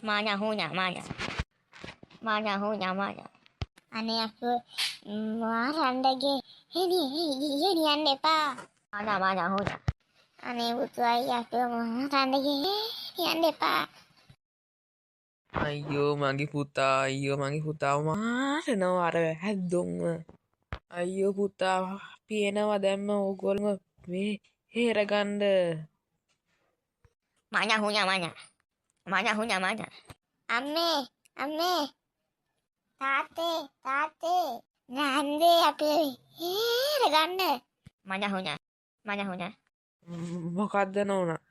Manya hunya manya. Manya hunya manya. අනේ අපෝ මාරණ්ඩගේ හෙනි යන්න එපා. මඤ්ඤා මඤ්ඤා හොඳ. අනේ පුතුයි අපෝ මාරණ්ඩගේ යන්න එපා. අයියෝ මගේ පුතා මාරනවා අර හැද්දොන්ව. අයියෝ පුතා පියනවා දැම්ම ඕගොල්ලෝ මේ හේරගන්න. මඤ්ඤා හුඤා මඤ්ඤා. මඤ්ඤා හුඤා මඤ්ඤා. අම්මේ තාත්තේ නන්දේ අපේ හේරගන්න. මඤ්ඤා හුඤා. මොකක්ද නෝනා?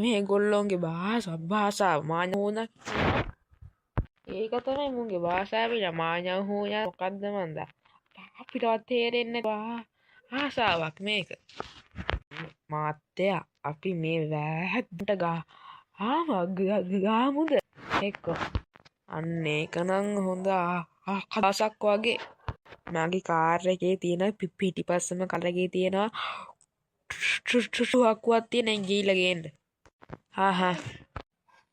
මේ ගොල්ලොන්ගේ භාෂාව මාඤ්ඤා හෝනා. ඒක තමයි මුන්ගේ භාෂාව විලා මාඤ්ඤා හෝනා මොකක්ද මන්දා? අපිටවත් තේරෙන්නේ භාෂාවක් මේක. මාත්තයා අපි මේ වැහැද්දට ගාමුද එක්ක. අන්න ඒකනම් හොඳ අදහසක් වගේ. මගේ කාර් එකේ තියෙන පිටිපස්සම කලගේ තියෙනවා ටුටුවක්කුවක් තියෙන ගිහිල්ලා ගේන්න.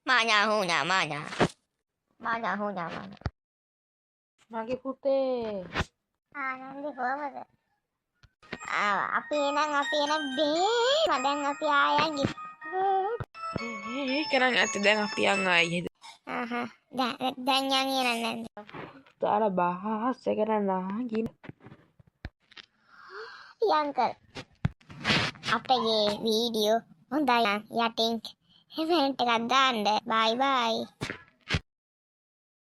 මඤ්ඤා හුඤා මඤ්ඤා. මඤ්ඤා හුඤා මඤ්ඤා. මගේ පුතේ ආනන්දේ කොහමද? අපි එනම් බේම දැන් අපි ආයන් ඒකනම් ඇත්ත දැන් අපි යන් ආයේ. දැන් යන්නේ නේද? තාර බහස් එක නාගින් අංකල් අපේ වීඩියෝ හොඳයි යටින් කමෙන්ට් එකක් දාන්න. බයි බයි.